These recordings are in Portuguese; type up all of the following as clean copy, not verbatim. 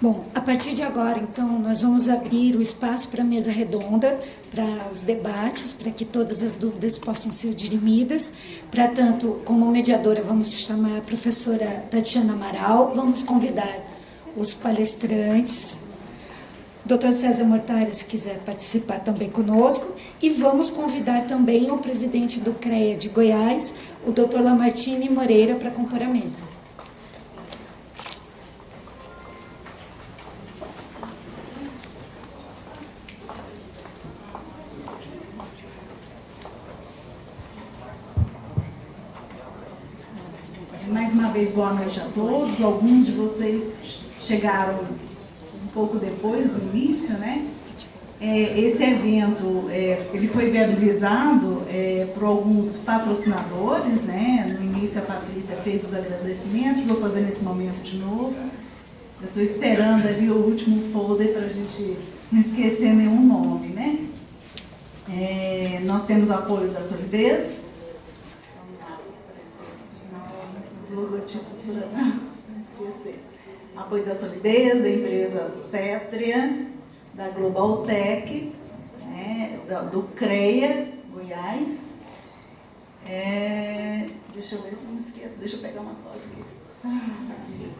Bom, a partir de agora, então, nós vamos abrir o espaço para a mesa redonda, para os debates, para que todas as dúvidas possam ser dirimidas. Para tanto, como mediadora, vamos chamar a professora Tatiana Amaral, vamos convidar os palestrantes, o Dr. César Mortari, se quiser participar também conosco, e vamos convidar também o presidente do CREA de Goiás, o Dr. Lamartine Moreira, para compor a mesa. Mais uma vez, boa noite a todos. Alguns de vocês chegaram um pouco depois do início, né? Esse evento ele foi viabilizado por alguns patrocinadores, né? No início a Patrícia fez os agradecimentos, vou fazer nesse momento de novo. Eu estou esperando ali o último folder para a gente não esquecer nenhum nome, né? Nós temos o apoio da Solidez. Logotipos para não esquecer. Apoio da Solidez, da empresa Cétria, da Global Tech, né, do CREA, Goiás. Deixa eu ver se não esqueço, deixa eu pegar uma foto aqui.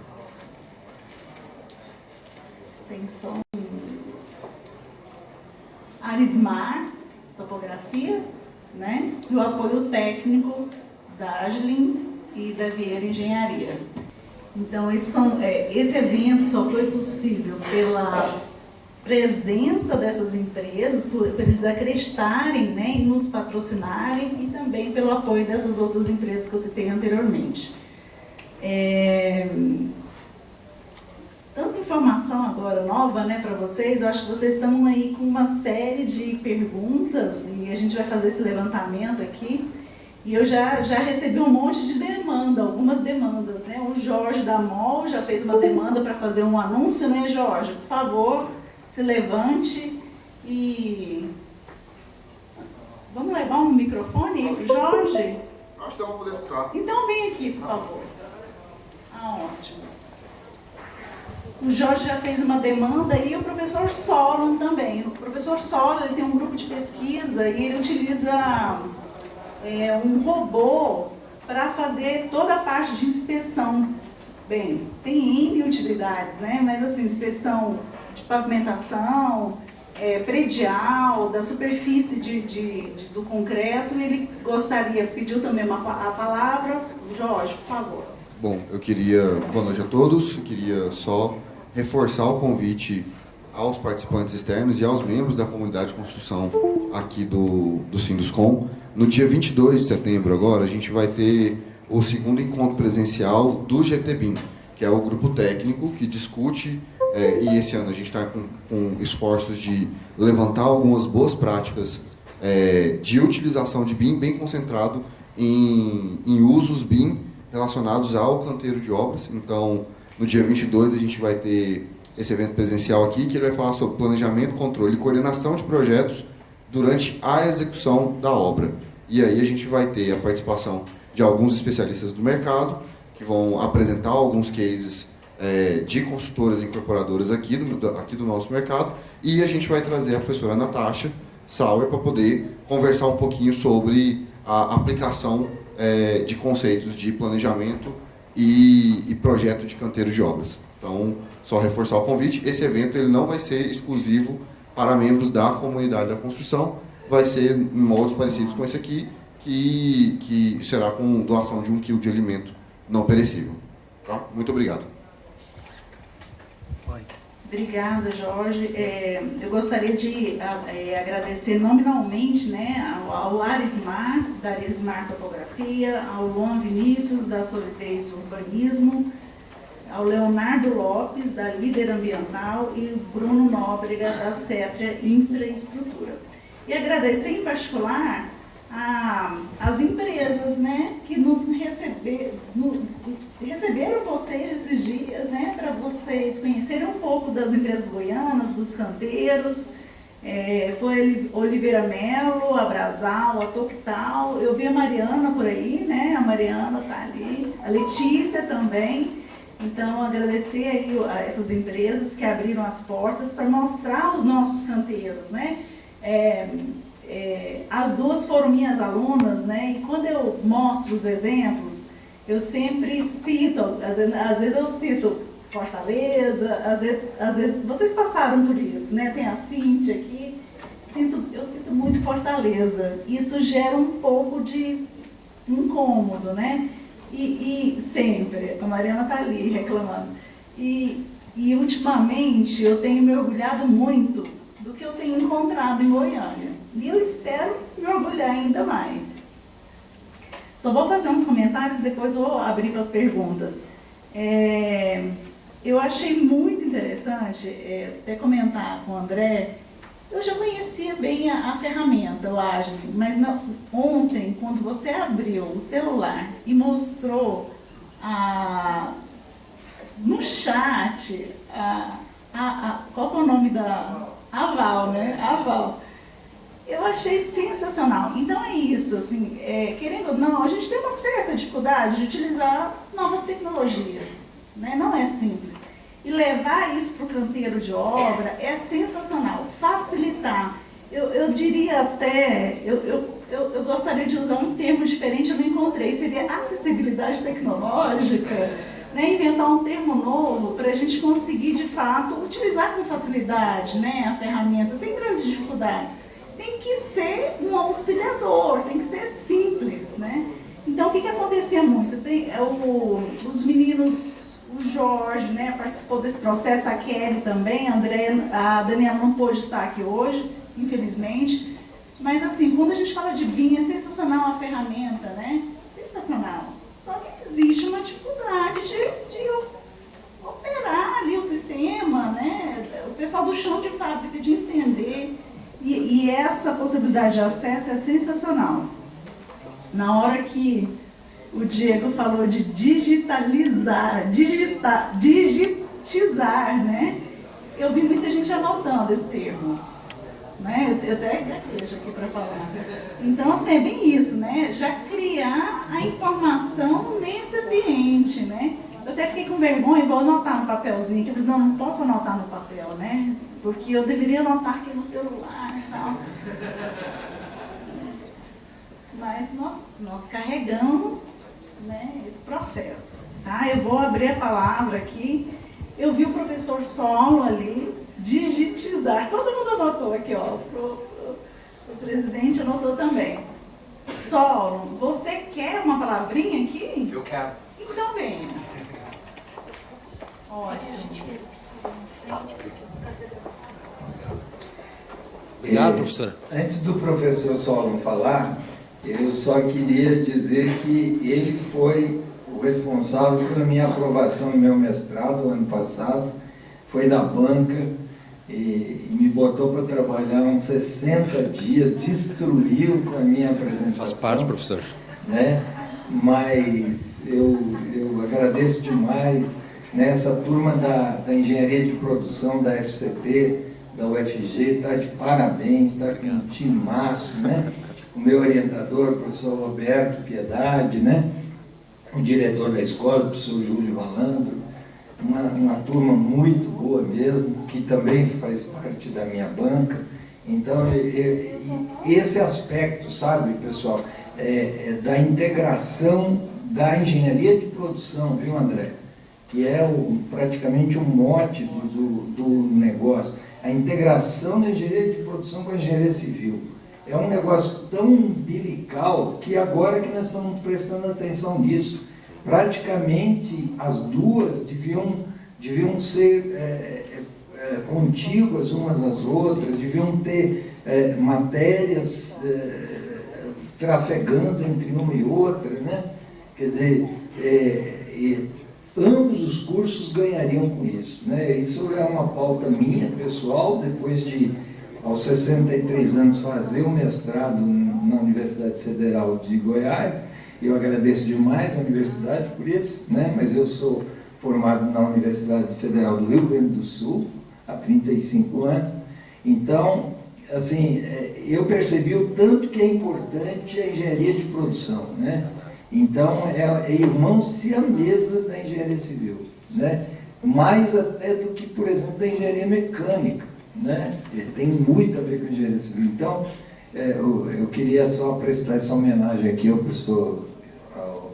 Tem som. Arismar, topografia, né, e o apoio técnico da Agilin e da Vieira Engenharia. Então, esse evento só foi possível pela presença dessas empresas, por eles acreditarem, né, e nos patrocinarem, e também pelo apoio dessas outras empresas que eu citei anteriormente. Tanta informação agora nova, né, para vocês. Eu acho que vocês estão aí com uma série de perguntas e a gente vai fazer esse levantamento aqui. E eu já recebi um monte de demanda, algumas demandas, né? O Jorge da MOL já fez uma demanda para fazer um anúncio, né, Jorge? Por favor, se levante e... Vamos levar um microfone aí para o Jorge? Acho que eu vou poder escutar. Então vem aqui, por favor. Ótimo. O Jorge já fez uma demanda e o professor Solon também. O professor Solon ele tem um grupo de pesquisa e ele utiliza... um robô para fazer toda a parte de inspeção. Bem, tem N utilidades, né? Mas assim, inspeção de pavimentação, predial, da superfície do concreto. Ele pediu também a palavra. Jorge, por favor. Bom, boa noite a todos, eu queria só reforçar o convite aos participantes externos e aos membros da comunidade de construção aqui do Sinduscom. No dia 22 de setembro, agora, a gente vai ter o segundo encontro presencial do GTBIM, que é o grupo técnico que discute, e esse ano a gente está com esforços de levantar algumas boas práticas de utilização de BIM, bem concentrado em usos BIM relacionados ao canteiro de obras. Então, no dia 22 a gente vai ter esse evento presencial aqui, que ele vai falar sobre planejamento, controle e coordenação de projetos durante a execução da obra. E aí a gente vai ter a participação de alguns especialistas do mercado, que vão apresentar alguns cases de consultoras e incorporadoras aqui do nosso mercado, e a gente vai trazer a professora Natasha Sauer para poder conversar um pouquinho sobre a aplicação de conceitos de planejamento e projeto de canteiro de obras. Então, só reforçar o convite, esse evento ele não vai ser exclusivo para membros da comunidade da construção, vai ser em moldes parecidos com esse aqui, que será com doação de 1 kg de alimento não perecível. Tá? Muito obrigado. Obrigada, Jorge. Eu gostaria de agradecer nominalmente, né, ao Arismar, da Arismar Topografia, ao Luan Vinícius, da Solidez Urbanismo, ao Leonardo Lopes, da Líder Ambiental, e o Bruno Nóbrega, da Cétria Infraestrutura. E agradecer em particular as empresas, né, que nos receberam vocês esses dias, né, para vocês conhecerem um pouco das empresas goianas, dos canteiros. Foi Oliveira Melo, a Brasal, a Toctal. Eu vi a Mariana por aí, né, a Mariana está ali, a Letícia também. Então, agradecer aí a essas empresas que abriram as portas para mostrar os nossos canteiros, né? As duas foram minhas alunas, né? E quando eu mostro os exemplos, eu sempre cito, às vezes eu cito Fortaleza, às vezes vocês passaram por isso, né? Tem a Cíntia aqui, eu sinto muito Fortaleza. Isso gera um pouco de incômodo, né? E sempre, a Mariana está ali reclamando. E ultimamente eu tenho me orgulhado muito do que eu tenho encontrado em Goiânia. E eu espero me orgulhar ainda mais. Só vou fazer uns comentários e depois vou abrir para as perguntas. Eu achei muito interessante até comentar com o André. Eu já conhecia bem a ferramenta, o Agile, mas ontem, quando você abriu o celular e mostrou no chat, qual que é o nome da... Aval, né? Aval. Eu achei sensacional. Então é isso, assim, querendo ou não, a gente tem uma certa dificuldade de utilizar novas tecnologias, né? Não é simples. E levar isso para o canteiro de obra é sensacional, facilitar. Eu diria até, eu gostaria de usar um termo diferente, eu não encontrei, seria acessibilidade tecnológica, né? Inventar um termo novo para a gente conseguir, de fato, utilizar com facilidade, né, a ferramenta, sem grandes dificuldades. Tem que ser um auxiliador, tem que ser simples, né? Então, o que acontecia muito? Os meninos... O Jorge, né, participou desse processo, a Kelly também, a Daniela não pôde estar aqui hoje, infelizmente. Mas, assim, quando a gente fala de BIM, é sensacional a ferramenta, né? Sensacional. Só que existe uma dificuldade de operar ali o sistema, né? O pessoal do chão de fábrica de entender. E essa possibilidade de acesso é sensacional. Na hora que o Diego falou de digitalizar, digitizar, né? Eu vi muita gente anotando esse termo, né? Eu até gaguejo aqui para falar. Então, assim, é bem isso, né? Já criar a informação nesse ambiente, né? Eu até fiquei com vergonha, vou anotar no papelzinho, que eu falei, não posso anotar no papel, né? Porque eu deveria anotar aqui no celular e tal. Mas nós carregamos, né, esse processo. Tá? Eu vou abrir a palavra aqui. Eu vi o professor Solo ali, digitizar. Todo mundo anotou aqui, ó. O presidente anotou também. Solo, você quer uma palavrinha aqui? Eu quero. Então venha. Ótimo. Obrigado, professora. Antes do professor Solon falar, eu só queria dizer que ele foi o responsável pela minha aprovação no meu mestrado ano passado, foi da banca e me botou para trabalhar uns 60 dias, destruiu com a minha apresentação. Faz parte, professor. Né? Mas eu agradeço demais, né? Essa turma da Engenharia de Produção da FCP, da UFG, está de parabéns, está com um timaço, né? O meu orientador, o professor Roberto Piedade, né? O diretor da escola, o professor Júlio Valandro, uma turma muito boa mesmo, que também faz parte da minha banca. Então, esse aspecto, sabe, pessoal, da integração da engenharia de produção, viu, André? Que é praticamente um mote do negócio. A integração da engenharia de produção com a engenharia civil. É um negócio tão umbilical que agora que nós estamos prestando atenção nisso. Praticamente as duas deviam ser contíguas umas às outras, deviam ter matérias trafegando entre uma e outra, né? Quer dizer, ambos os cursos ganhariam com isso, né? Isso é uma pauta minha, pessoal, depois de, aos 63 anos, fazer o mestrado na Universidade Federal de Goiás. Eu agradeço demais a universidade por isso, né? Mas eu sou formado na Universidade Federal do Rio Grande do Sul há 35 anos. Então, assim, eu percebi o tanto que é importante a engenharia de produção, né? Então, é irmão siamesa da engenharia civil, né? Mais até do que, por exemplo, da engenharia mecânica, né? Tem muito a ver com engenharia civil. Então, eu queria só prestar essa homenagem aqui ao professor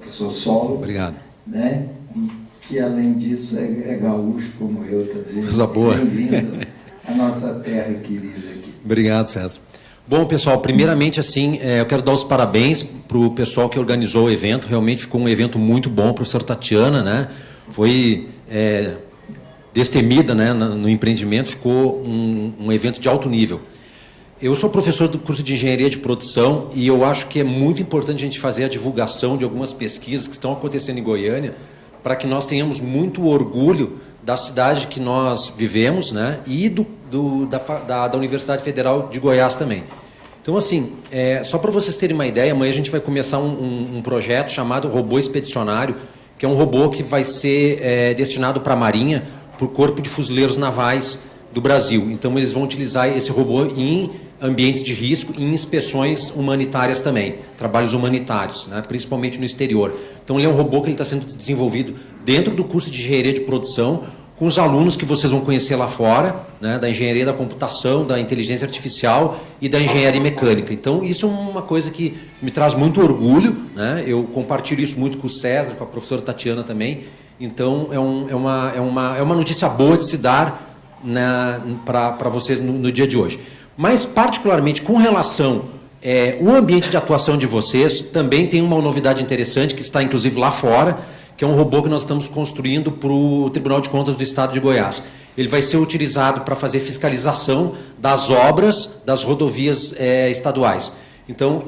Solo. Obrigado. Né? E que, além disso, é gaúcho como eu também. Coisa boa. Bem-vindo à nossa terra querida aqui. Obrigado, César. Bom, pessoal, primeiramente, assim, eu quero dar os parabéns para o pessoal que organizou o evento. Realmente ficou um evento muito bom, professora Tatiana, né? Foi destemida, né, no empreendimento, ficou um evento de alto nível. Eu sou professor do curso de Engenharia de Produção e eu acho que é muito importante a gente fazer a divulgação de algumas pesquisas que estão acontecendo em Goiânia para que nós tenhamos muito orgulho da cidade que nós vivemos, né, e da Universidade Federal de Goiás também. Então, assim, só para vocês terem uma ideia, amanhã a gente vai começar um projeto chamado Robô Expedicionário, que é um robô que vai ser destinado para a Marinha, para o Corpo de Fuzileiros Navais do Brasil. Então, eles vão utilizar esse robô em ambientes de risco e em inspeções humanitárias também, trabalhos humanitários, né, principalmente no exterior. Então, ele é um robô que está sendo desenvolvido dentro do curso de Engenharia de Produção, com os alunos que vocês vão conhecer lá fora, né, da Engenharia da Computação, da Inteligência Artificial e da Engenharia Mecânica. Então, isso é uma coisa que me traz muito orgulho, né? Eu compartilho isso muito com o César, com a professora Tatiana também. Então, é uma notícia boa de se dar, né, para vocês no dia de hoje. Mas, particularmente, com relação ao ambiente de atuação de vocês, também tem uma novidade interessante, que está, inclusive, lá fora, que é um robô que nós estamos construindo para o Tribunal de Contas do Estado de Goiás. Ele vai ser utilizado para fazer fiscalização das obras das rodovias estaduais. Então,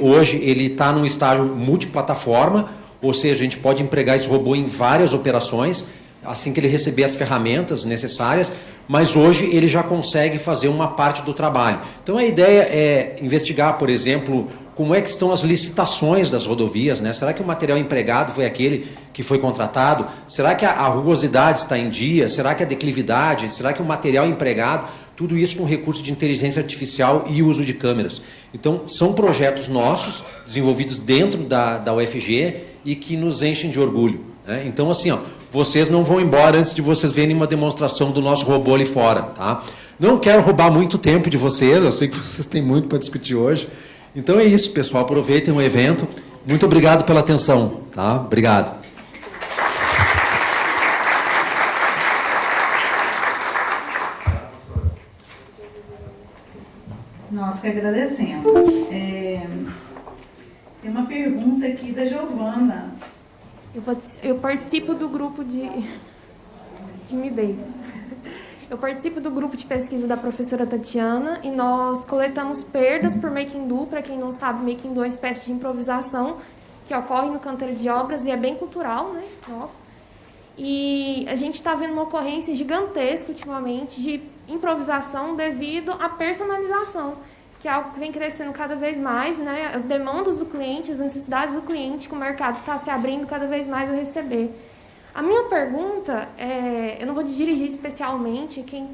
hoje, ele está num estágio multiplataforma, ou seja, a gente pode empregar esse robô em várias operações, assim que ele receber as ferramentas necessárias, mas hoje ele já consegue fazer uma parte do trabalho. Então, a ideia é investigar, por exemplo, como é que estão as licitações das rodovias, né? Será que o material empregado foi aquele que foi contratado? Será que a rugosidade está em dia? Será que a declividade? Será que o material empregado? Tudo isso com recurso de inteligência artificial e uso de câmeras. Então, são projetos nossos, desenvolvidos dentro da UFG e que nos enchem de orgulho, né? Então, assim, vocês não vão embora antes de vocês verem uma demonstração do nosso robô ali fora, tá? Não quero roubar muito tempo de vocês, eu sei que vocês têm muito para discutir hoje. Então é isso, pessoal. Aproveitem o evento. Muito obrigado pela atenção, tá? Obrigado. Nós que agradecemos. Tem uma pergunta aqui da Giovana. Eu participo do grupo de timidez. Eu participo do grupo de pesquisa da professora Tatiana e nós coletamos perdas por Making Do. Para quem não sabe, Making Do é uma espécie de improvisação que ocorre no canteiro de obras e é bem cultural, né? Nossa. E a gente está vendo uma ocorrência gigantesca ultimamente de improvisação devido à personalização, que é algo que vem crescendo cada vez mais, né? As demandas do cliente, as necessidades do cliente, que o mercado está se abrindo cada vez mais a receber. A minha pergunta, eu não vou dirigir especialmente, quem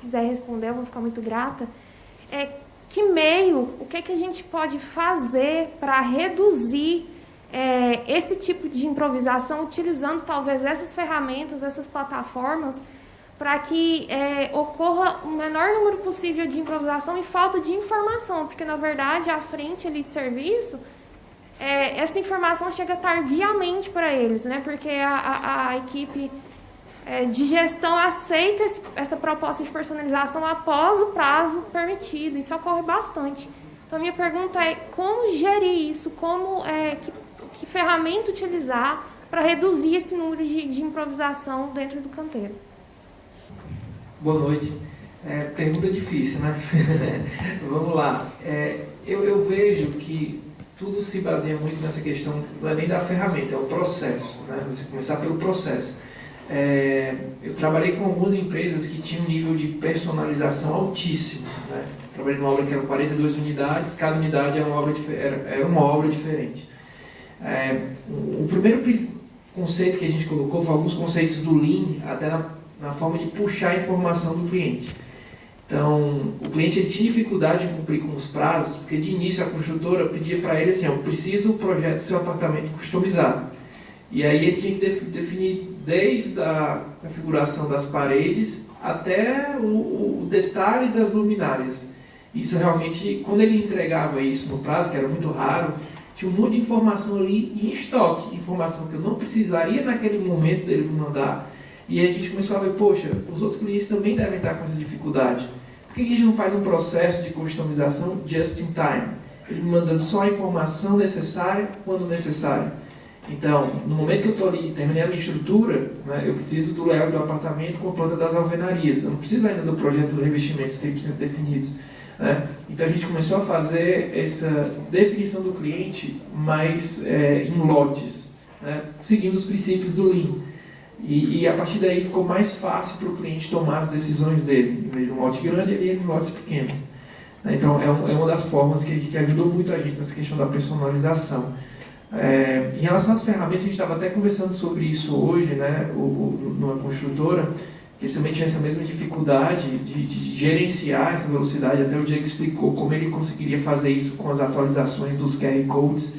quiser responder, eu vou ficar muito grata, o que a gente pode fazer para reduzir esse tipo de improvisação, utilizando talvez essas ferramentas, essas plataformas, para que ocorra o menor número possível de improvisação e falta de informação, porque, na verdade, à frente ali de serviço, essa informação chega tardiamente para eles, né? Porque a equipe de gestão aceita essa proposta de personalização após o prazo permitido. Isso ocorre bastante. Então, a minha pergunta é como gerir isso, que ferramenta utilizar para reduzir esse número de improvisação dentro do canteiro. Boa noite. Pergunta difícil, né? Vamos lá. Eu vejo que tudo se baseia muito nessa questão, não é nem da ferramenta, é o processo, né? Você começar pelo processo. Eu trabalhei com algumas empresas que tinham um nível de personalização altíssimo, né? Trabalhei numa obra que eram 42 unidades, cada unidade era uma obra diferente. O primeiro conceito que a gente colocou foi alguns conceitos do Lean, até na forma de puxar a informação do cliente. Então, o cliente tinha dificuldade de cumprir com os prazos, porque de início a construtora pedia para ele assim, eu preciso do projeto do seu apartamento customizado. E aí ele tinha que definir desde a configuração das paredes até o detalhe das luminárias. Isso realmente, quando ele entregava isso no prazo, que era muito raro, tinha um monte de informação ali em estoque, informação que eu não precisaria naquele momento dele me mandar. E aí a gente começou a ver, poxa, os outros clientes também devem estar com essa dificuldade. Por que a gente não faz um processo de customização just in time? Ele me mandando só a informação necessária quando necessário. Então, no momento que eu estou ali, terminei a minha estrutura, né, eu preciso do layout do apartamento com a planta das alvenarias. Eu não preciso ainda do projeto dos revestimentos 100% definidos. Né? Então, a gente começou a fazer essa definição do cliente mais em lotes, né, seguindo os princípios do Lean. E a partir daí ficou mais fácil para o cliente tomar as decisões dele. Em vez de um lote grande, ele ia em lotes pequenos. Então, é uma das formas que ajudou muito a gente nessa questão da personalização. Em relação às ferramentas, a gente estava até conversando sobre isso hoje, né, numa construtora, que eles também tinha essa mesma dificuldade de gerenciar essa velocidade. Até o Diego explicou como ele conseguiria fazer isso com as atualizações dos QR Codes,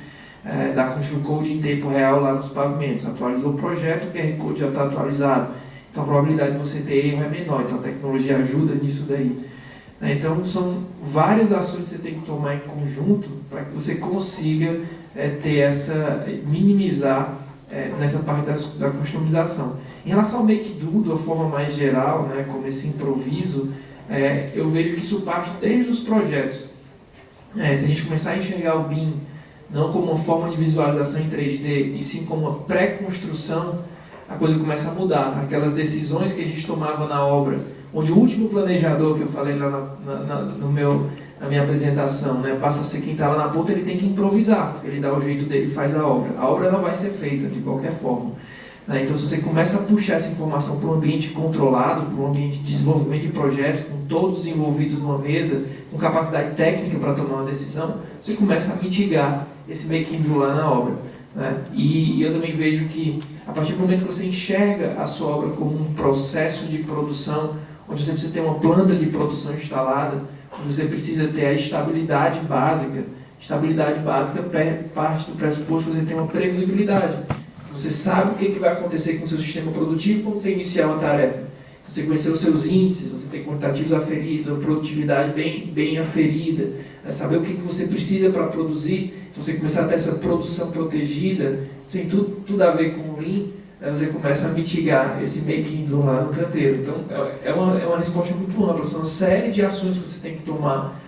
da Constru Code em tempo real lá nos pavimentos. Atualizou o projeto, o QR Code já está atualizado. Então a probabilidade de você ter erro é menor. Então a tecnologia ajuda nisso daí. Então são várias ações que você tem que tomar em conjunto para que você consiga minimizar nessa parte da customização. Em relação ao make-do, de uma forma mais geral, né, como esse improviso, eu vejo que isso parte desde os projetos. Se a gente começar a enxergar o BIM não como uma forma de visualização em 3D, e sim como uma pré-construção, a coisa começa a mudar. Aquelas decisões que a gente tomava na obra, onde o último planejador, que eu falei lá na minha apresentação, né, passa a ser quem está lá na ponta, ele tem que improvisar, porque ele dá o jeito dele e faz a obra. A obra não vai ser feita de qualquer forma. Então, se você começa a puxar essa informação para um ambiente controlado, para um ambiente de desenvolvimento de projetos, com todos envolvidos numa mesa, com capacidade técnica para tomar uma decisão, você começa a mitigar esse make-do lá na obra. Né? E eu também vejo que, a partir do momento que você enxerga a sua obra como um processo de produção, onde você precisa ter uma planta de produção instalada, onde você precisa ter a estabilidade básica. Estabilidade básica parte do pressuposto que você tem uma previsibilidade. Você sabe o que vai acontecer com o seu sistema produtivo quando você iniciar uma tarefa. Você conhecer os seus índices, você tem quantitativos aferidos, a produtividade bem aferida, saber o que você precisa para produzir. Se você começar a ter essa produção protegida, tem tudo a ver com o Lean, você começa a mitigar esse making-do lá no canteiro. Então, é uma resposta muito ampla, são uma série de ações que você tem que tomar.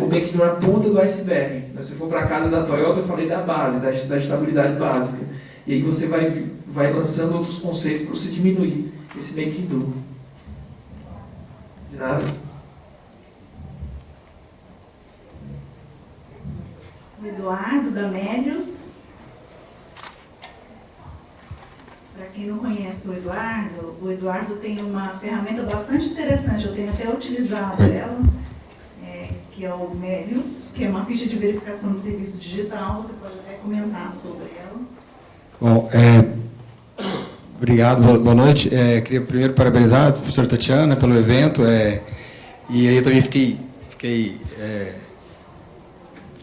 O making-do é a ponta do iceberg. Se for para a casa da Toyota, eu falei da base, da estabilidade básica. E aí você vai lançando outros conceitos para você diminuir esse making-do. De nada. O Eduardo da Melius. Para quem não conhece o Eduardo tem uma ferramenta bastante interessante, eu tenho até utilizado ela, que é o Melius, que é uma ficha de verificação de serviço digital, você pode até comentar sobre ela. Bom, obrigado, boa noite. Queria primeiro parabenizar a professora Tatiana pelo evento, e aí eu também fiquei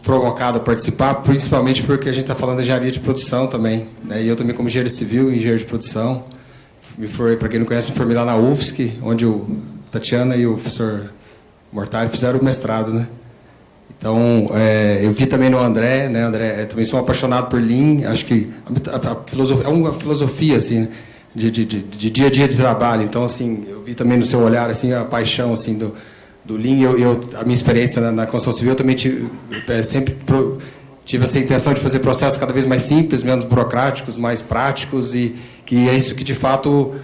provocado a participar, principalmente porque a gente está falando de engenharia de produção também, né? E eu também, como engenheiro civil e engenheiro de produção, para quem não conhece, me formei lá na UFSC, onde o Tatiana e o professor Mortari fizeram o mestrado, né? Então, eu vi também no André, né? André, também sou um apaixonado por Lean, acho que a filosofia, é uma filosofia, assim, de dia a dia de trabalho. Então, assim, eu vi também no seu olhar, assim, a paixão, assim, do Lean. A minha experiência na construção civil, eu também sempre tive essa intenção de fazer processos cada vez mais simples, menos burocráticos, mais práticos, e que é isso que, de fato,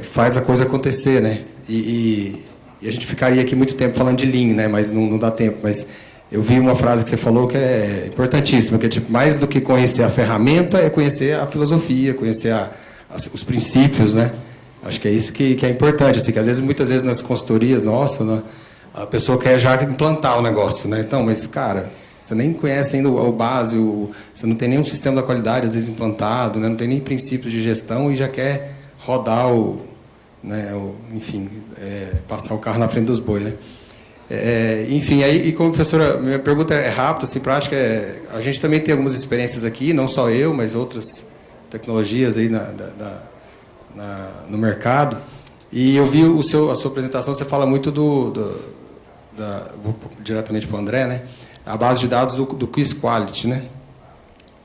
faz a coisa acontecer, né? E a gente ficaria aqui muito tempo falando de Lean, né? Mas não dá tempo. Mas eu vi uma frase que você falou que é importantíssima, que é tipo, mais do que conhecer a ferramenta, é conhecer a filosofia, conhecer os princípios, né? Acho que é isso que é importante, assim, que muitas vezes nas consultorias, nossa, né, a pessoa quer já implantar o negócio, né? Então, mas, cara, você nem conhece ainda o base, você não tem nenhum sistema da qualidade, às vezes, implantado, né? Não tem nem princípios de gestão e já quer rodar enfim, passar o carro na frente dos bois, né? Enfim, aí, e como professora, minha pergunta é rápida, assim, prática, a gente também tem algumas experiências aqui, não só eu, mas outras tecnologias aí no mercado. E eu vi a sua apresentação, você fala muito vou diretamente para o André, né? A base de dados do Quiz Quality, né?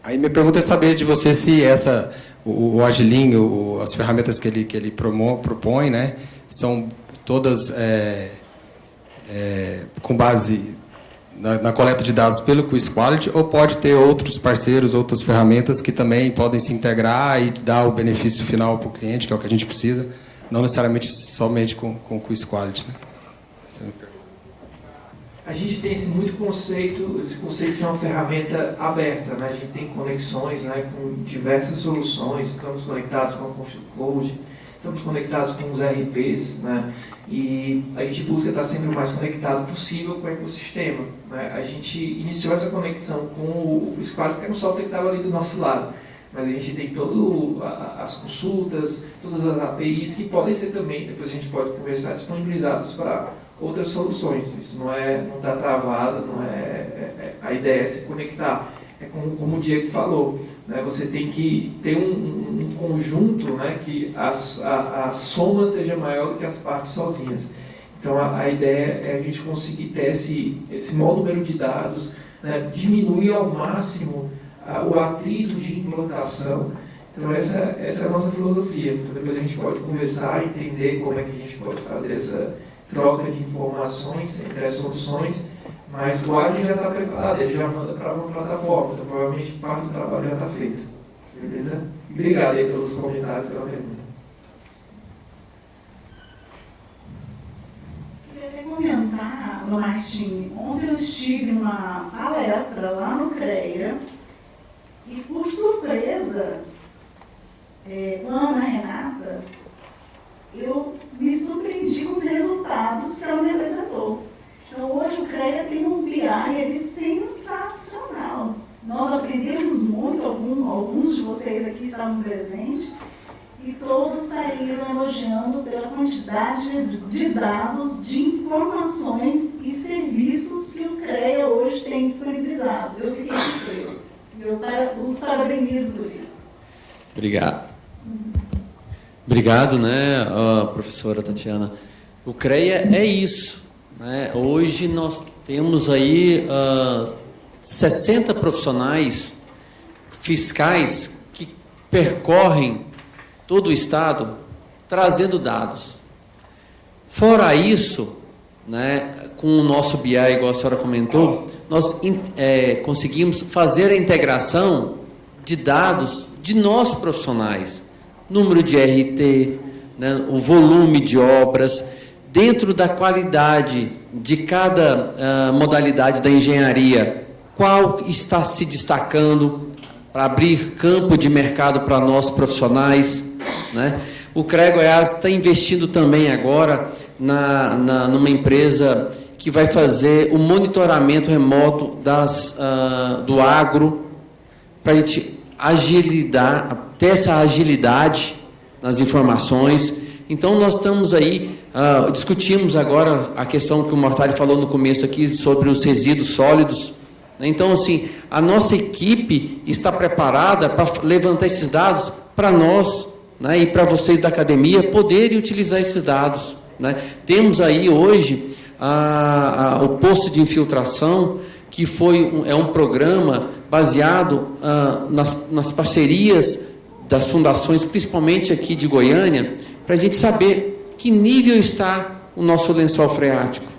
Aí minha pergunta é saber de você se o Agilin, as ferramentas que ele propõe, né, são todas com base na coleta de dados pelo Quiz Quality, ou pode ter outros parceiros, outras ferramentas que também podem se integrar e dar o benefício final para o cliente, que é o que a gente precisa, não necessariamente somente com o Quiz Quality, né? Essa é a minha pergunta. A gente tem esse conceito de ser uma ferramenta aberta, né? A gente tem conexões, né, com diversas soluções, estamos conectados com a Config Code, estamos conectados com os RPs, né? E a gente busca estar sempre o mais conectado possível com o ecossistema, né? A gente iniciou essa conexão com o Squad, que era um software que estava ali do nosso lado, mas a gente tem todas as consultas, todas as APIs que podem ser também, depois a gente pode conversar, disponibilizados para outras soluções. Isso não está travado, a ideia é se conectar. É como o Diego falou, né? Você tem que ter um conjunto, né, que a soma seja maior do que as partes sozinhas. Então a ideia é a gente conseguir ter esse maior número de dados, né, diminuir ao máximo o atrito de implantação. Então essa é a nossa filosofia. Então depois a gente pode conversar, entender como é que a gente pode fazer essa troca de informações entre as soluções, mas o Agile já está preparado, ele já manda para uma plataforma, então provavelmente parte do trabalho já está feito. Beleza? Obrigado aí pelos comentários, pela pergunta. Queria comentar, Martim, ontem eu estive numa palestra lá no CREA e, por surpresa, com a Ana Renata, eu me surpreendi com os resultados que ela me apresentou. Então, hoje o CREA tem um BI sensacional. Nós aprendemos muito, alguns de vocês aqui estavam presentes, e todos saíram elogiando pela quantidade de dados, de informações e serviços que o CREA hoje tem disponibilizado. Eu fiquei surpresa. Eu os parabenizo por isso. Obrigado. Obrigado, né, professora Tatiana. O CREA é isso, né? Hoje nós temos aí 60 profissionais fiscais que percorrem todo o Estado trazendo dados. Fora isso, né, com o nosso BI, igual a senhora comentou, nós conseguimos fazer a integração de dados de nós profissionais. Número de RT, né, o volume de obras, dentro da qualidade de cada modalidade da engenharia, qual está se destacando para abrir campo de mercado para nós profissionais, né? O CREA Goiás está investindo também agora numa empresa que vai fazer o monitoramento remoto do agro, para a gente ter essa agilidade nas informações. Então, nós estamos aí, discutimos agora a questão que o Mortari falou no começo aqui, sobre os resíduos sólidos. Então, assim, a nossa equipe está preparada para levantar esses dados para nós, né, e para vocês da academia poderem utilizar esses dados, né? Temos aí hoje o posto de infiltração, que é um programa baseado nas parcerias das fundações, principalmente aqui de Goiânia, para a gente saber que nível está o nosso lençol freático.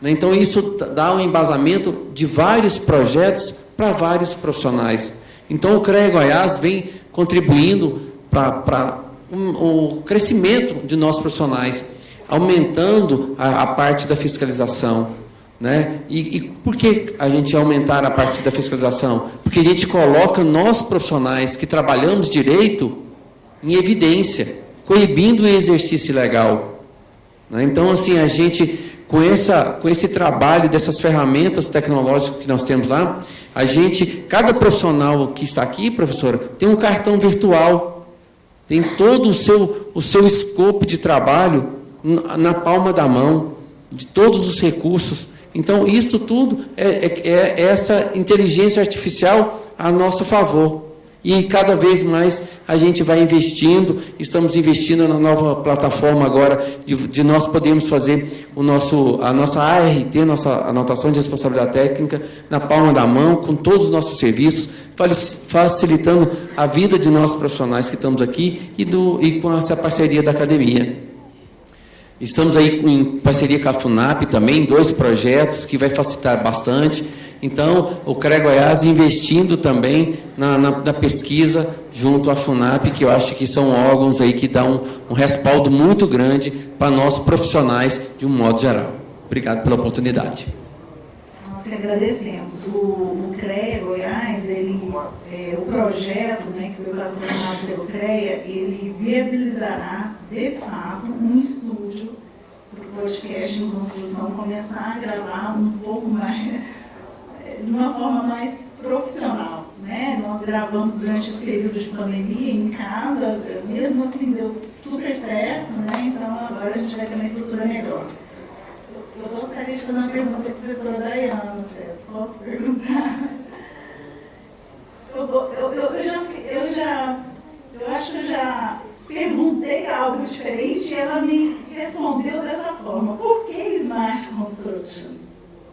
Então, isso dá um embasamento de vários projetos para vários profissionais. Então, o CREA Goiás vem contribuindo para o crescimento de nós profissionais, aumentando a parte da fiscalização, né? E por que a gente aumentar a parte da fiscalização? Porque a gente coloca nós profissionais que trabalhamos direito em evidência, coibindo o exercício ilegal, né? Então, assim, a gente, com esse trabalho dessas ferramentas tecnológicas que nós temos lá, cada profissional que está aqui, professora, tem um cartão virtual, tem todo o seu escopo de trabalho na palma da mão, de todos os recursos. Então, isso tudo é essa inteligência artificial a nosso favor. E cada vez mais a gente vai investindo, estamos investindo na nova plataforma agora, de nós podermos fazer a nossa ART, nossa anotação de responsabilidade técnica, na palma da mão, com todos os nossos serviços, facilitando a vida de nós profissionais que estamos aqui e com essa parceria da academia. Estamos aí em parceria com a FUNAP também, 2 projetos que vai facilitar bastante. Então, o CREA Goiás investindo também na pesquisa junto à FUNAP, que eu acho que são órgãos aí que dão um respaldo muito grande para nós profissionais de um modo geral. Obrigado pela oportunidade. Nós que agradecemos. O CREA Goiás, o projeto, né, que foi patrocinado pelo CREA, ele viabilizará, de fato, um estúdio para o podcast em construção começar a gravar um pouco mais, de uma forma mais profissional, né? Nós gravamos durante esse período de pandemia em casa, mesmo assim deu super certo, né? Então agora a gente vai ter uma estrutura melhor. Eu gostaria de fazer uma pergunta para a professora Dayana, César. Posso perguntar? Eu acho que eu já perguntei algo diferente e ela me respondeu dessa forma. Por que Smart Construction?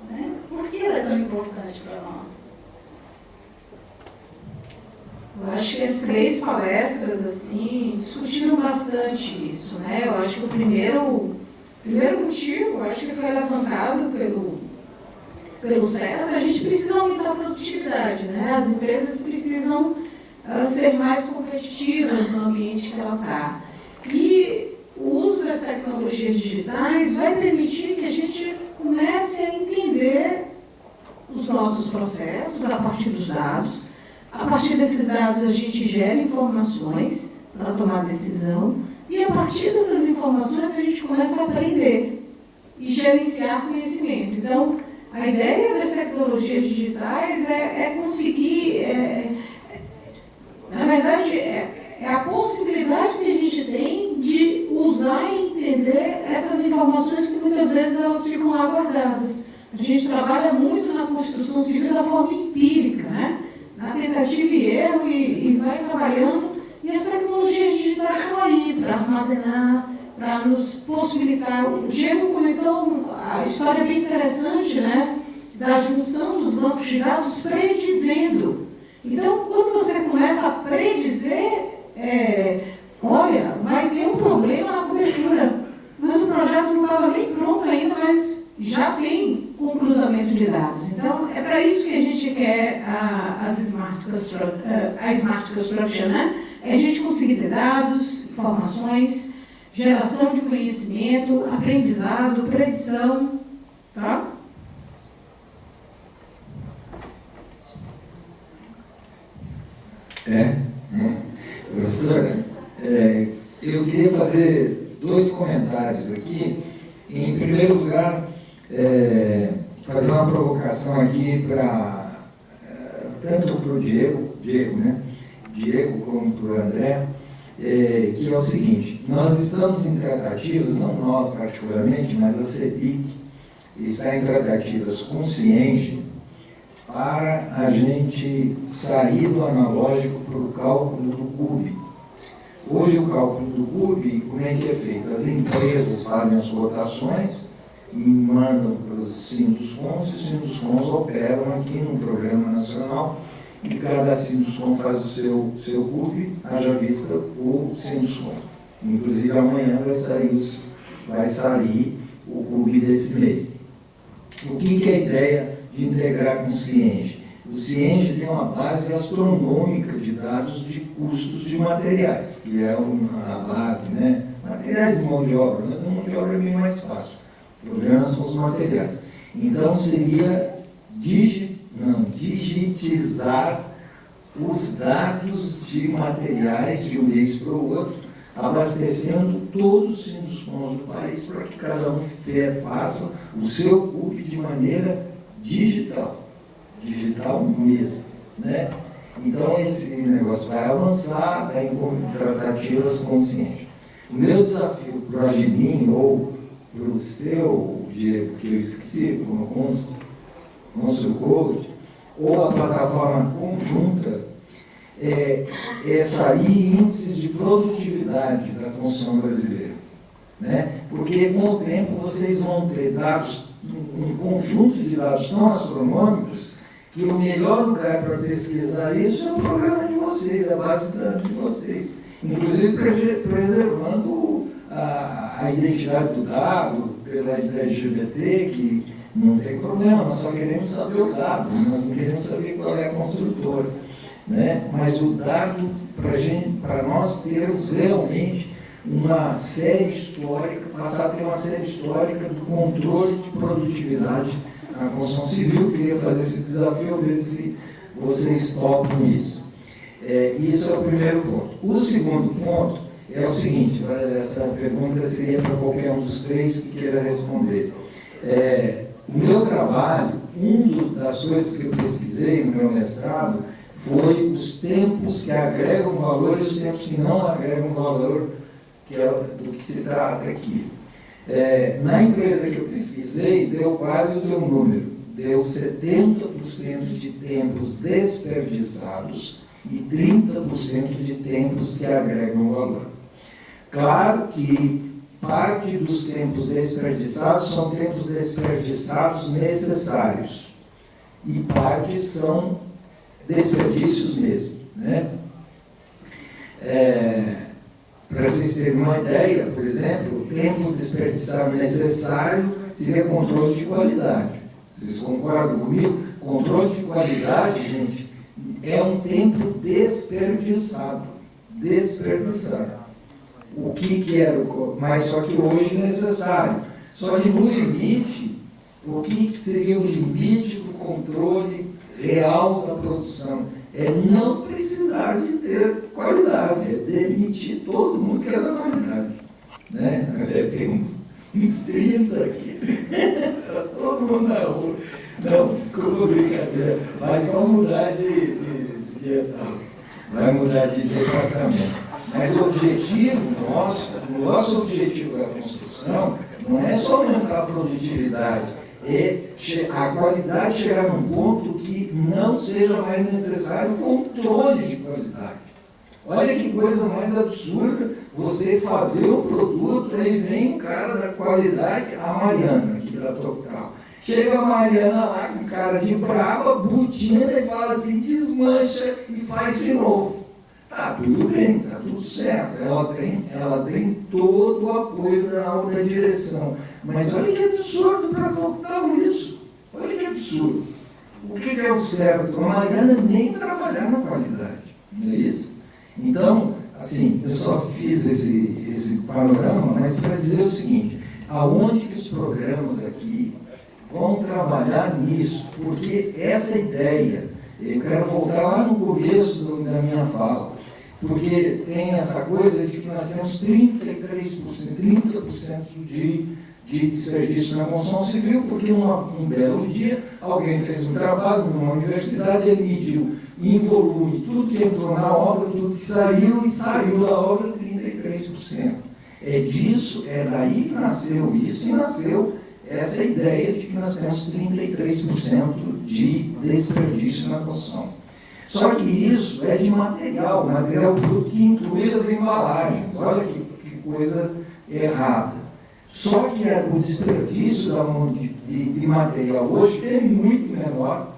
Né? Por que ela é tão importante para nós? Eu acho que as 3 palestras assim, discutiram bastante isso, né? Eu acho que o primeiro motivo, eu acho que foi levantado pelo César, a gente precisa aumentar a produtividade, né? As empresas precisam ser mais competitivas no ambiente que ela está. E o uso das tecnologias digitais vai permitir que a gente comece a entender os nossos processos a partir dos dados. A partir desses dados, a gente gera informações para tomar decisão. E a partir dessas informações, a gente começa a aprender e gerenciar conhecimento. Então, a ideia das tecnologias digitais é conseguir, na verdade, é a possibilidade que a gente tem de usar e entender essas informações que muitas vezes elas ficam lá guardadas. A gente trabalha muito na construção civil da forma empírica, né? Na tentativa e erro e vai trabalhando. E as tecnologias digitais estão aí para armazenar, para nos possibilitar. O Diego comentou a história bem interessante, né? Da junção dos bancos de dados predizendo. Então, quando você começa a predizer, olha, vai ter um problema na cobertura, mas o projeto não estava nem pronto ainda, mas já tem um cruzamento de dados. Então, é para isso que a gente quer a Smart Construction, né? É a gente conseguir ter dados, informações, geração de conhecimento, aprendizado, predição, tá? Professora, eu queria fazer 2 comentários aqui. Em primeiro lugar, fazer uma provocação aqui para tanto para o Diego, né? Diego como para o André, que é o seguinte: nós estamos em tratativas, não nós particularmente, mas a CEPIC está em tratativas com o Cienge para a gente sair do analógico para o cálculo do CUB. Hoje o cálculo do CUB, como é que é feito? As empresas fazem as cotações e mandam para os Sinduscons, e os Sinduscons operam aqui num programa nacional, e cada Sinduscon faz o seu CUB, haja vista o Sinduscon. Inclusive amanhã vai sair o CUB desse mês. O que é a ideia de integrar com o Cienge? O Cienge tem uma base astronômica de dados de custos de materiais, que é a base, né? Materiais de mão de obra, mas a mão de obra é bem mais fácil. O problema são os materiais. Então seria digitizar os dados de materiais de um mês para o outro, abastecendo todos os Sinduscons do país para que cada um faça o seu CUB de maneira digital mesmo, né? Então esse negócio vai avançar, está em tratativas conscientes. O meu desafio para o Agilim ou para o seu, Diego, que eu esqueci, como Construcode, ou a plataforma conjunta, sair índices de produtividade da construção brasileira, né? Porque com o tempo vocês vão ter dados, um conjunto de dados tão astronômicos, que o melhor lugar para pesquisar isso é o programa de vocês, a base de dados de vocês, inclusive preservando a identidade do dado pela LGBT, que não tem problema, nós só queremos saber o dado, nós não queremos saber qual é a construtora, né? Mas o dado, para nós termos realmente uma série histórica, passar a ter uma série histórica do controle de produtividade na construção civil. Eu queria fazer esse desafio, ver se vocês topam isso. Isso é o primeiro ponto. O segundo ponto é o seguinte, essa pergunta seria para qualquer um dos três que queira responder. O meu trabalho, das coisas que eu pesquisei no meu mestrado, foi os tempos que agregam valor e os tempos que não agregam valor, que é do que se trata aqui. Na empresa que eu pesquisei, deu quase o teu número. Deu 70% de tempos desperdiçados e 30% de tempos que agregam valor. Claro que parte dos tempos desperdiçados são tempos desperdiçados necessários e parte são desperdícios mesmo, né? Para vocês terem uma ideia, por exemplo, o tempo desperdiçado necessário seria controle de qualidade. Vocês concordam comigo? Controle de qualidade, gente, é um tempo desperdiçado. Desperdiçado. O que era, mas só que hoje é necessário. Só que no limite, o que seria o limite do controle real da produção? É não precisar de ter qualidade, é demitir todo mundo que é da qualidade. Né? Tem uns 30 aqui, todo mundo na rua. Não, desculpa, brincadeira, vai só mudar de etapa, vai mudar de departamento. Mas o objetivo o nosso objetivo da construção não é só aumentar a produtividade, é a qualidade chegar num ponto que não seja mais necessário controle de qualidade. Olha que coisa mais absurda, você fazer o produto, aí vem um cara da qualidade, a Mariana, aqui da Tocal. Chega a Mariana lá com cara de brava, butina, e fala assim, desmancha e faz de novo. Tá tudo bem, tá tudo certo, ela tem todo o apoio da alta direção. Mas olha que absurdo para voltar isso. Olha que absurdo. O que é o certo? A Mariana nem trabalhar na qualidade, não é isso? Então, assim, eu só fiz esse panorama, mas para dizer o seguinte, aonde que os programas aqui vão trabalhar nisso? Porque essa ideia, eu quero voltar lá no começo da minha fala, porque tem essa coisa de que nós temos 30% de desperdício na construção civil, porque um belo dia alguém fez um trabalho numa universidade, ele mediu em volume tudo que entrou na obra, tudo que saiu, e saiu da obra 33%. É daí que nasceu isso, e nasceu essa ideia de que nós temos 33% de desperdício na construção. Só que isso é de material bruto que inclui as embalagens. Olha que coisa errada. Só que o desperdício de material hoje é muito menor,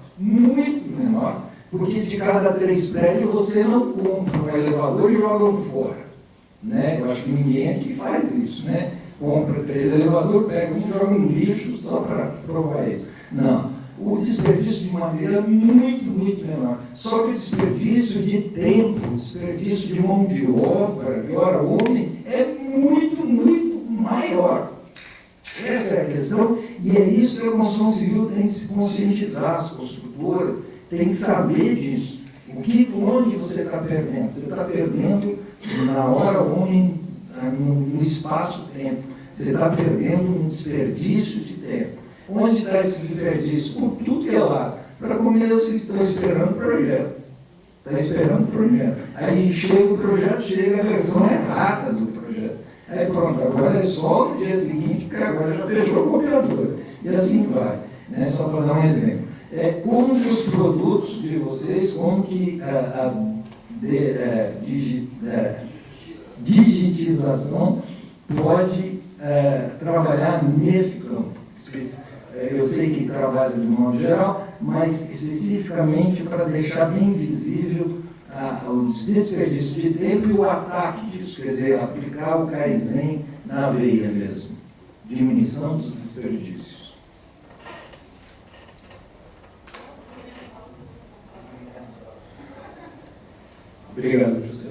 porque de cada 3 prédios você não compra um elevador e joga um fora. Né? Eu acho que ninguém aqui faz isso, né? Compra 3 elevadores, pega um e joga no lixo só para provar isso. Não. O desperdício de madeira é muito menor. Só que o desperdício de tempo, o desperdício de mão de obra, de hora homem, é muito maior. Essa é a questão, e é isso que a construção civil tem que se conscientizar, as construtoras têm que saber disso. Onde você está perdendo? Você está perdendo na hora homem, no espaço-tempo. Você está perdendo um desperdício de tempo. Onde está esse desperdício? Por tudo que é lá. Para começo, estão esperando o projeto. Está esperando o projeto. Aí chega o projeto, chega a versão errada do projeto. Aí pronto, agora é só no dia seguinte, porque agora já fechou a copiadora. E assim vai. Né? Só para dar um exemplo. Como que os produtos de vocês, como que digitização pode trabalhar nesse campo. Eu sei que trabalha de modo geral, mas especificamente para deixar bem visível os desperdícios de tempo e o ataque disso, quer dizer, aplicar o Kaizen na veia mesmo, diminuição dos desperdícios. Obrigado, José.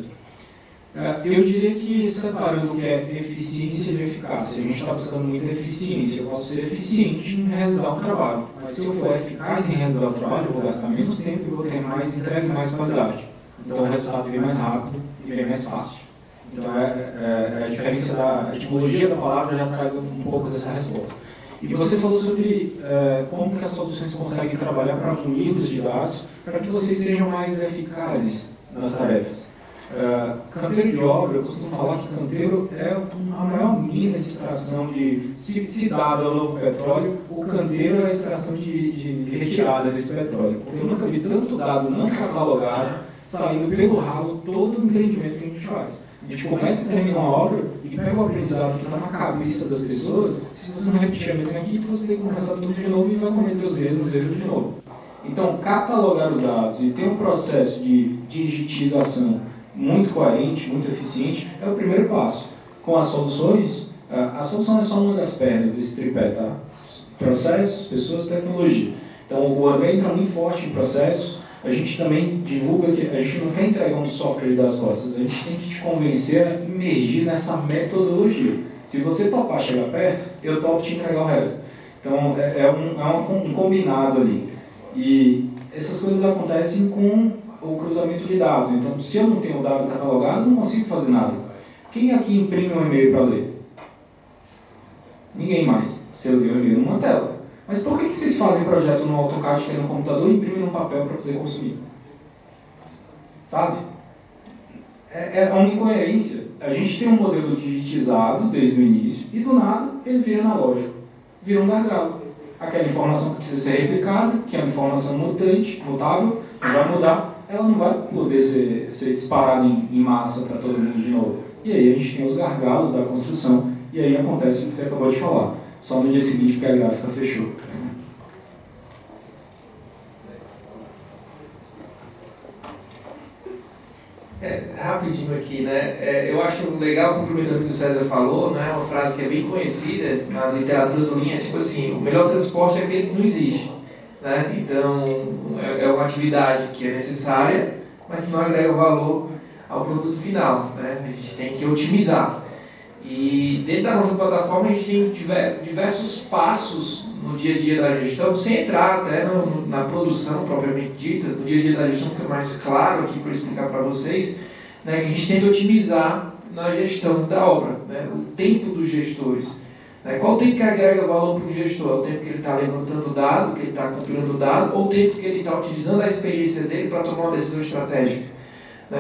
Eu diria que, separando o que é eficiência de eficácia, a gente está buscando muita eficiência. Eu posso ser eficiente em realizar um trabalho, mas se eu for eficaz em realizar o trabalho, eu vou gastar menos tempo e vou ter mais entrega e mais qualidade. Então, o resultado vem mais rápido e vem mais fácil. Então, a diferença a etimologia da palavra já traz um pouco dessa resposta. E você falou sobre como que as soluções conseguem trabalhar para livros de dados para que vocês sejam mais eficazes nas tarefas. Canteiro de obra, eu costumo falar que canteiro é a maior mina de extração de... Se dado é o novo petróleo, o canteiro é a extração de retirada desse petróleo. Porque eu nunca vi tanto dado não catalogado saindo pelo ralo todo o empreendimento que a gente faz. A gente começa e termina uma obra e pega o aprendizado que está na cabeça das pessoas. Se você não repetir a mesma equipe, você tem que começar tudo de novo e vai cometer os mesmos erros de novo. Então, catalogar os dados e ter um processo de digitização muito coerente, muito eficiente, é o primeiro passo. Com as soluções, a solução é só uma das pernas desse tripé, tá? Processos, pessoas, tecnologia. Então, o André entra muito forte em processos. A gente também divulga que a gente não quer entregar um software das costas, a gente tem que te convencer a imergir nessa metodologia. Se você topar chegar perto, eu topo te entregar o resto. Então, é um combinado ali. E essas coisas acontecem com o cruzamento de dados. Então, se eu não tenho o dado catalogado, eu não consigo fazer nada. Quem aqui imprime um e-mail para ler? Ninguém mais. Você lê um e-mail numa tela. Mas por que vocês fazem projeto no AutoCAD, que é no computador, e imprimem no papel para poder consumir? Sabe? É uma incoerência. A gente tem um modelo digitizado desde o início, e do nada ele vira analógico. Vira um gargalo. Aquela informação que precisa ser replicada, que é uma informação mutante, mutável, que vai mudar, ela não vai poder ser disparada em massa para todo mundo de novo. E aí a gente tem os gargalos da construção, e aí acontece o que você acabou de falar. Só no dia seguinte, porque a gráfica fechou. Rapidinho aqui, né? Eu acho legal, complementando o que o César falou, né? Uma frase que é bem conhecida na literatura do Lean, é tipo assim: o melhor transporte é aquele que não existe, né? Então, é uma atividade que é necessária, mas que não agrega valor ao produto final, né? A gente tem que otimizar. E dentro da nossa plataforma a gente tem diversos passos no dia a dia da gestão, sem entrar até na produção propriamente dita. No dia a dia da gestão fica mais claro aqui para explicar para vocês, né, que a gente tenta otimizar na gestão da obra, né, o tempo dos gestores. Qual o tempo que agrega valor para o gestor? É o tempo que ele está levantando o dado, que ele está compilando o dado, ou o tempo que ele está utilizando a experiência dele para tomar uma decisão estratégica?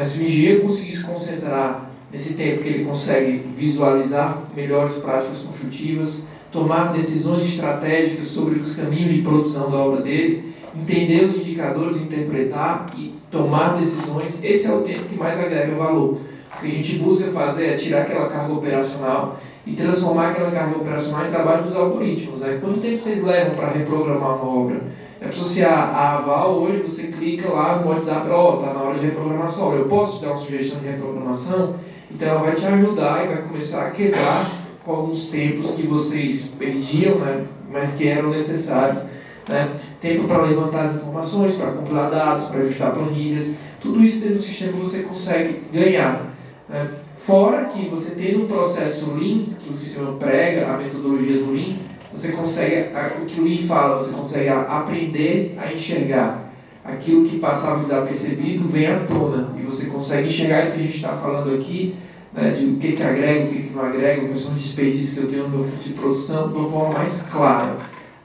Se o engenheiro conseguir se concentrar nesse tempo que ele consegue visualizar melhores práticas construtivas, tomar decisões estratégicas sobre os caminhos de produção da obra dele, entender os indicadores, interpretar e tomar decisões, esse é o tempo que mais agrega valor. O que a gente busca fazer é tirar aquela carga operacional e transformar aquela carga operacional em trabalho dos algoritmos. Quanto tempo vocês levam para reprogramar uma obra? É para associar a Aval, hoje você clica lá no WhatsApp, está na hora de reprogramar a sua obra. Eu posso te dar uma sugestão de reprogramação? Então ela vai te ajudar e vai começar a quebrar com alguns tempos que vocês perdiam, né, mas que eram necessários. Né? Tempo para levantar as informações, para compilar dados, para ajustar planilhas. Tudo isso dentro do sistema você consegue ganhar. Né? Fora que você tendo um processo Lean, que o sistema prega, a metodologia do Lean, você consegue, o que o Lean fala, você consegue aprender a enxergar. Aquilo que passava desapercebido vem à tona, e você consegue enxergar isso que a gente está falando aqui, né, de o que agrega, o que não agrega, quais são os desperdícios que eu tenho no meu fluxo de produção, de uma forma mais clara.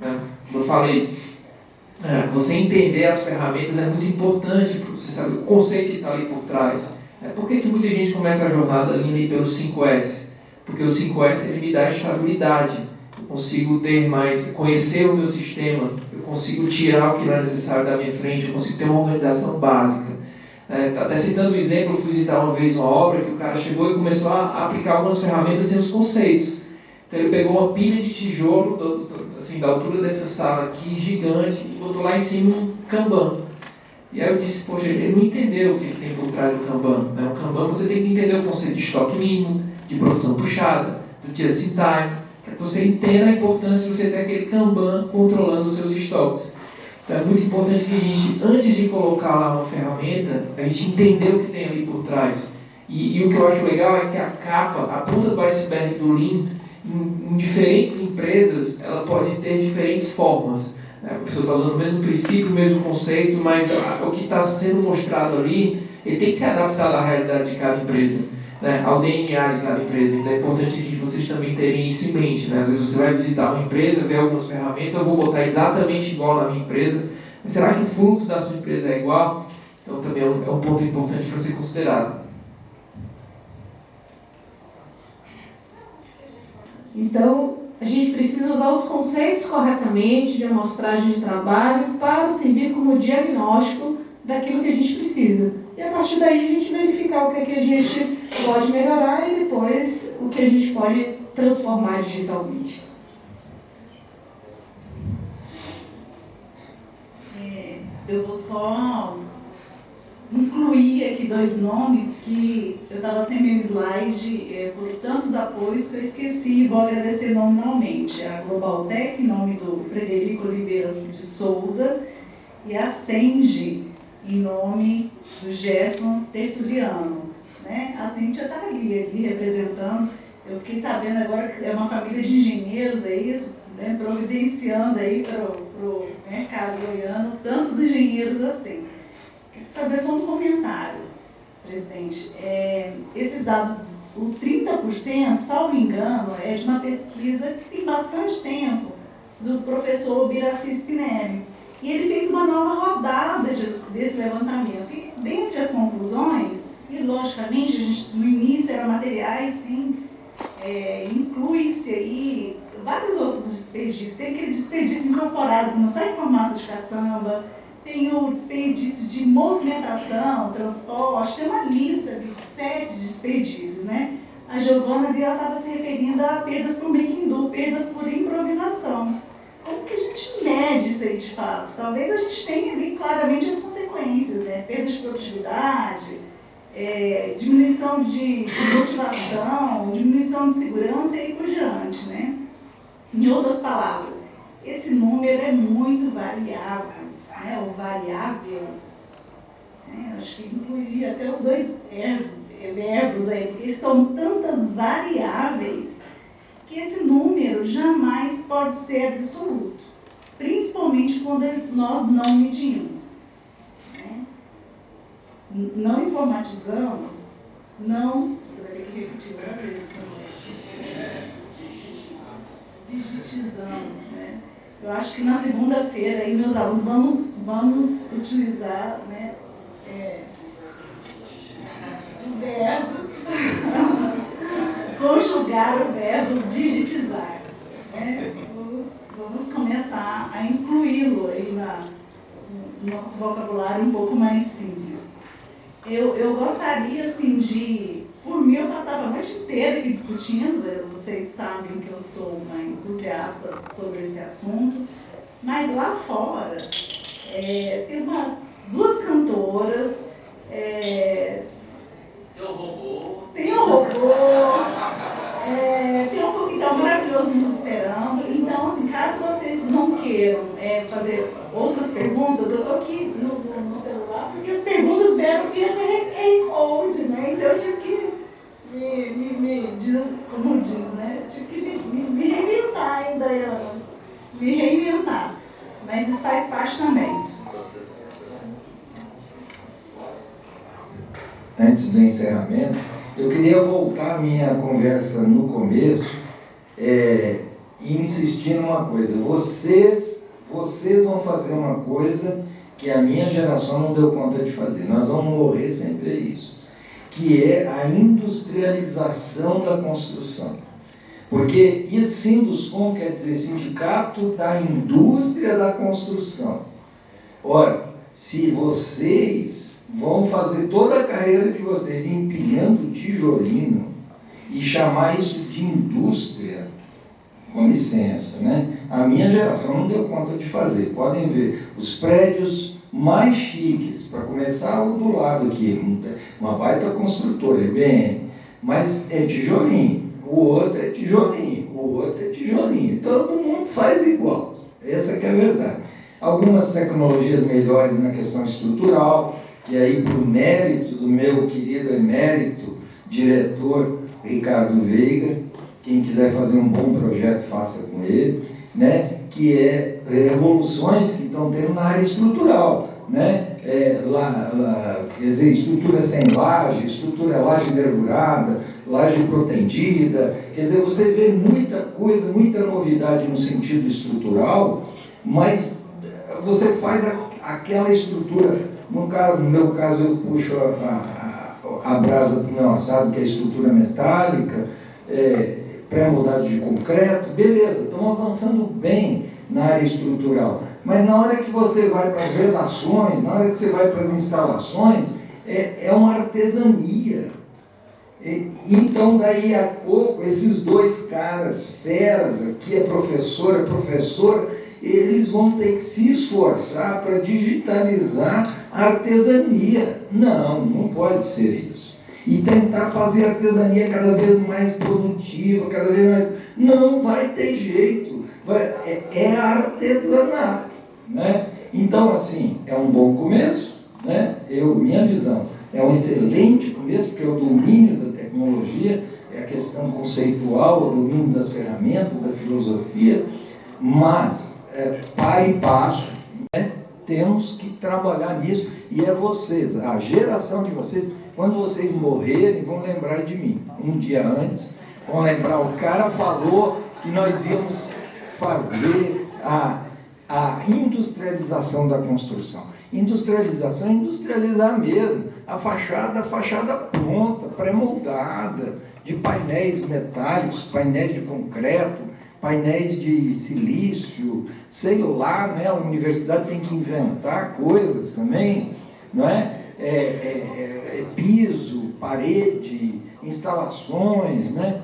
Né? Como eu falei, você entender as ferramentas é muito importante para você saber o conceito que está ali por trás. Por que muita gente começa a jornada ali pelos 5S? Porque o 5S ele me dá estabilidade. Eu consigo conhecer o meu sistema, eu consigo tirar o que não é necessário da minha frente, eu consigo ter uma organização básica. Até citando o exemplo, eu fui visitar uma vez uma obra que o cara chegou e começou a aplicar algumas ferramentas sem os conceitos. Então ele pegou uma pilha de tijolo, assim, da altura dessa sala aqui, gigante, e botou lá em cima um Kanban. E aí eu disse, poxa, ele não entendeu o que tem por trás do Kanban. Né? O Kanban você tem que entender o conceito de estoque mínimo, de produção puxada, do just-in-time, para que você entenda a importância de você ter aquele Kanban controlando os seus estoques. Então é muito importante que a gente, antes de colocar lá uma ferramenta, a gente entender o que tem ali por trás. E o que eu acho legal é que a capa, a ponta do iceberg do Lean, em diferentes empresas, ela pode ter diferentes formas. A pessoa está usando o mesmo princípio, o mesmo conceito, mas o que está sendo mostrado ali, ele tem que ser adaptado à realidade de cada empresa, né? Ao DNA de cada empresa. Então é importante que vocês também terem isso em mente. Né? Às vezes você vai visitar uma empresa, ver algumas ferramentas, eu vou botar exatamente igual na minha empresa, mas será que o fluxo da sua empresa é igual? Então também é um ponto importante para ser considerado. Então, a gente precisa usar os conceitos corretamente de amostragem de trabalho para servir como diagnóstico daquilo que a gente precisa. E a partir daí a gente verificar o que a gente pode melhorar e depois o que a gente pode transformar digitalmente. Eu vou só incluir aqui 2 nomes que eu estava sem meu slide por tantos apoios que eu esqueci e vou agradecer nominalmente. A Globaltec, em nome do Frederico Oliveira de Souza, e a Senge, em nome do Gerson Tertuliano. Né? A Cíntia está ali representando. Eu fiquei sabendo agora que é uma família de engenheiros, é isso? Né? Providenciando aí para o mercado goiano tantos engenheiros assim. Fazer só um comentário, presidente. Esses dados, o 30%, salvo engano, é de uma pesquisa que tem bastante tempo, do professor Biraci Spinelli. E ele fez uma nova rodada desse levantamento. E dentre as conclusões, e logicamente, a gente, no início eram materiais, sim, inclui-se aí vários outros desperdícios. Tem aquele desperdício incorporado que não sai em formato de caçamba, tem o desperdício de movimentação, transporte, tem uma lista de 7 desperdícios, né? A Giovana estava se referindo a perdas por making do, perdas por improvisação. Como que a gente mede isso aí de fato? Talvez a gente tenha ali claramente as consequências, né? Perda de produtividade, diminuição de motivação, diminuição de segurança e aí por diante, né? Em outras palavras, esse número é muito variável. O variável, acho que incluiria até os 2 verbos aí, porque são tantas variáveis que esse número jamais pode ser absoluto, principalmente quando nós não medimos. Né? Não informatizamos, não... Você vai ter que repetir uma vez. Digitizamos, né? Eu acho que na segunda-feira, aí, meus alunos, vamos utilizar, né, o verbo, conjugar o verbo digitizar. Né? Vamos começar a incluí-lo aí no nosso vocabulário um pouco mais simples. Eu gostaria, assim, por mim, eu passava a noite inteira aqui discutindo, vocês sabem que eu sou uma entusiasta sobre esse assunto, mas lá fora tem 2 cantoras, tem um robô, tem um coquetel maravilhoso nos esperando. Então, assim, caso vocês não queiram fazer outras perguntas, eu estou aqui no celular, porque as perguntas vieram via QR Code, né? Então eu tive que como diz, né? Tive que me reinventar ainda, me reinventar. Mas isso faz parte também. Antes do encerramento, eu queria voltar à minha conversa no começo e insistir numa coisa. Vocês vão fazer uma coisa que a minha geração não deu conta de fazer. Nós vamos morrer sem ver isso. Que é a industrialização da construção. Porque Sinduscon quer dizer Sindicato da Indústria da Construção. Ora, se vocês vão fazer toda a carreira de vocês empilhando tijolinho e chamar isso de indústria, com licença, né? A minha geração não deu conta de fazer. Podem ver os prédios mais chiques, para começar o do lado aqui, uma baita construtora, IBM, mas é tijolinho, o outro é tijolinho, o outro é tijolinho. Todo mundo faz igual, essa que é a verdade. Algumas tecnologias melhores na questão estrutural, e aí por mérito do meu querido emérito diretor Ricardo Veiga, quem quiser fazer um bom projeto, faça com ele, né? Que é revoluções que estão tendo na área estrutural, né? Quer dizer, estrutura sem laje, estrutura laje mergulhada, laje protendida, quer dizer, você vê muita coisa, muita novidade no sentido estrutural, mas você faz aquela estrutura, no meu caso eu puxo a brasa para o meu assado, que é a estrutura metálica, pré-moldado de concreto, beleza, estamos avançando bem na área estrutural. Mas na hora que você vai para as vedações, na hora que você vai para as instalações, é uma artesania. Então, daí a pouco, esses dois caras, feras aqui, a professora, eles vão ter que se esforçar para digitalizar a artesania. Não pode ser isso. E tentar fazer a artesania cada vez mais produtiva, cada vez mais... Não vai ter jeito. É artesanato, né? Então, assim, é um bom começo, né? Minha visão, é um excelente começo, porque é o domínio da tecnologia, é a questão conceitual, o domínio das ferramentas, da filosofia, mas, para e passo, né? Temos que trabalhar nisso, e é vocês, a geração de vocês, quando vocês morrerem, vão lembrar de mim. Um dia antes, vão lembrar, o cara falou que nós íamos fazer a industrialização da construção. Industrialização é industrializar mesmo. A fachada pronta, pré-moldada, de painéis metálicos, painéis de concreto, painéis de silício, sei lá, né? A universidade tem que inventar coisas também, não é? Piso, parede, instalações, né?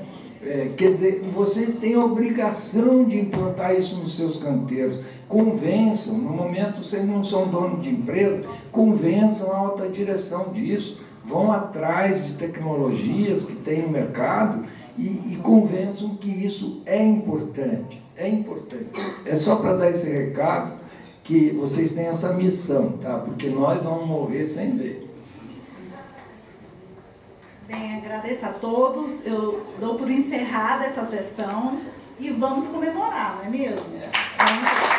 Quer dizer, vocês têm a obrigação de implantar isso nos seus canteiros. Convençam, no momento vocês não são dono de empresa, convençam a alta direção disso, vão atrás de tecnologias que tem no mercado e convençam que isso é importante, É só para dar esse recado que vocês têm essa missão, tá? Porque nós vamos morrer sem ver. Bem, agradeço a todos, eu dou por encerrada essa sessão e vamos comemorar, não é mesmo? Vamos